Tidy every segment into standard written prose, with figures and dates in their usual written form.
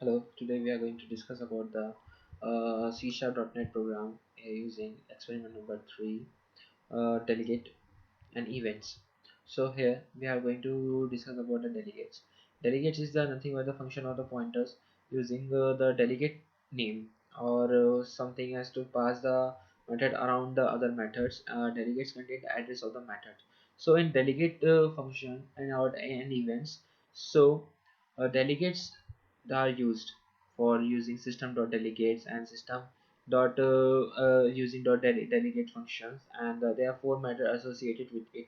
Hello, today we are going to discuss about the C#.NET program using experiment number 3, delegate and events. So here we are going to discuss about the delegates. Delegates is the nothing but the function of the pointers using the delegate name or something has to pass the method around the other methods. Delegates contain the address of the method. So in delegate function and events, so delegates are used for using system.delegates and system dot using delegate functions, and there are four methods associated with it.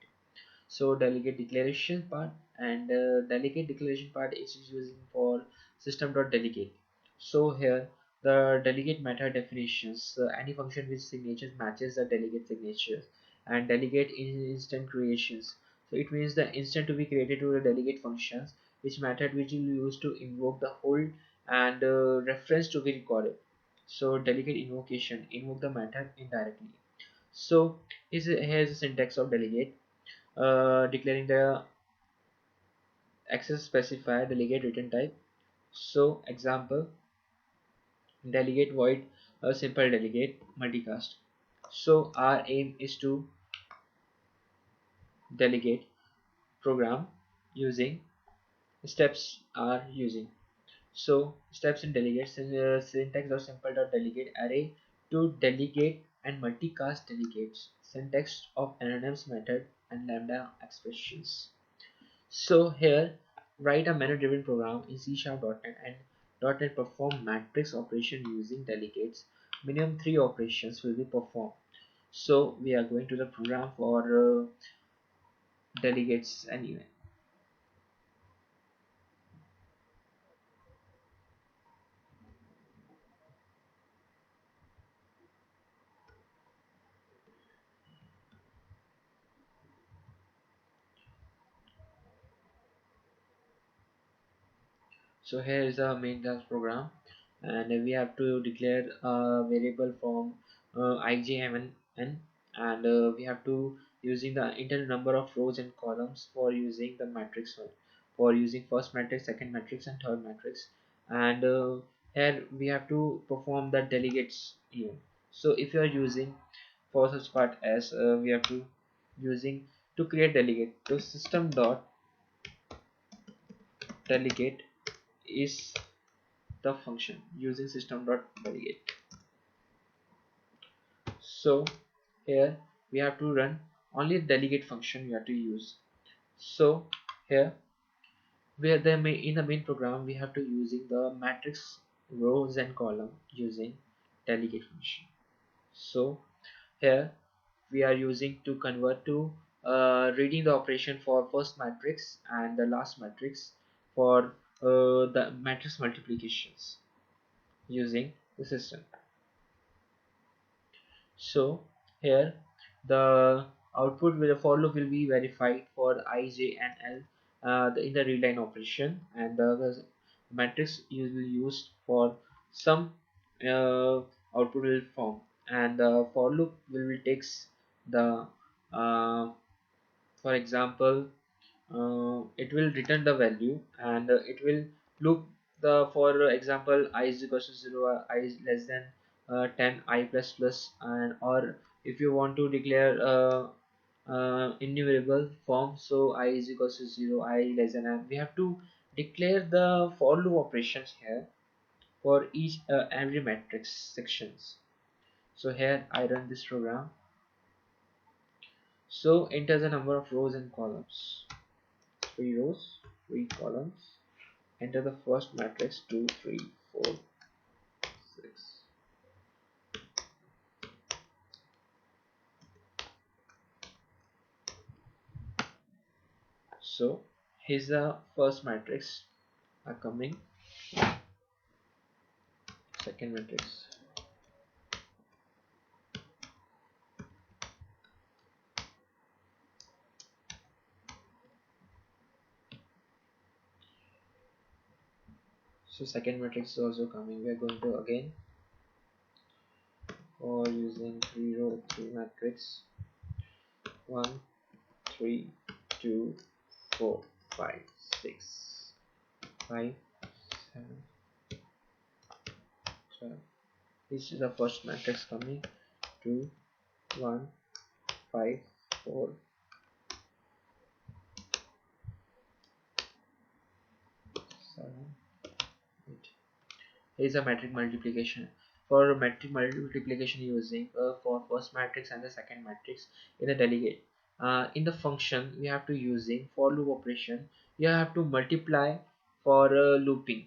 So delegate declaration part, and delegate declaration part is using for system.delegate. So here the delegate method definitions, any function which signature matches the delegate signatures, and delegate instant creations. So it means the instant to be created to the delegate functions, which method which will use to invoke the hold and reference to be recorded. So delegate invocation invoke the method indirectly. So here's the syntax of delegate. Declaring the access specifier delegate return type. So example, delegate void a simple delegate multicast. So our aim is to delegate program using steps are using. So steps in delegate syntax or simple dot delegate array to delegate and multicast delegates, syntax of anonymous method and lambda expressions. So here, write a menu-driven program in C#.NET and .NET perform matrix operation using delegates. Minimum 3 operations will be performed. So we are going to the program for delegates anyway. So here is the main class program, and we have to declare a variable from ijmn, and we have to using the internal number of rows and columns for using the matrix one, for using first matrix, second matrix, and third matrix. And here we have to perform the delegates even. So if you are using for such part as we have to using to create delegate to system dot delegate is the function using system.delegate. So here we have to run only delegate function we have to use. So here where the in the main program we have to using the matrix rows and column using delegate function. So here we are using to convert to reading the operation for first matrix and the last matrix for the matrix multiplications using the system. So here the output with the for loop will be verified for I, J, and L in the read line operation, and the matrix you will use for some uh, output will form, and the for loop will takes the for example it will return the value, and it will loop the for example I is equals to 0, I is less than 10, I plus plus, and or if you want to declare enumerable form, so I is equals to 0, I less than n, we have to declare the for loop operations here for each every matrix sections. So here I run this program. So enter the number of rows and columns, 3 rows, 3 columns. Enter the first matrix 2, 3, 4, 6. So here's the first matrix are coming, second matrix. So second matrix is also coming. We are going to again for using 3 row 3 matrix 1, 3, 2, 4, 5, 6, 5, 7, this is the first matrix coming 2 1 5 4 7 8. Here is a metric multiplication. For metric multiplication using for first matrix and the second matrix in a delegate. In the function we have to using for loop operation. You have to multiply for looping.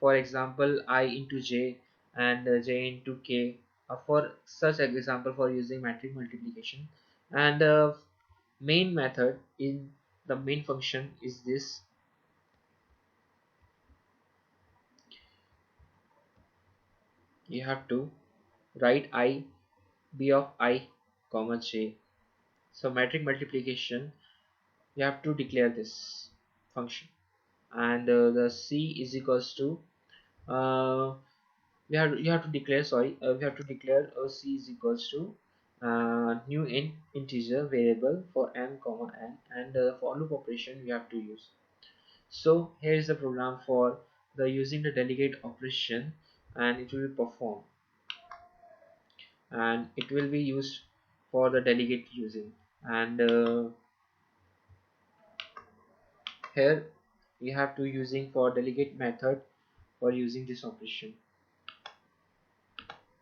For example, I into j and j into k. For such example for using metric multiplication, and main method in the main function is this. You have to write I b of I comma j. So metric multiplication you have to declare this function, and the c is equals to uh, you have to declare, sorry, we have to declare c is equals to new integer variable for n comma n, and for loop operation we have to use. So here is the program for the using the delegate operation, and it will be performed, and it will be used for the delegate using, and here we have to using for delegate method for using this operation.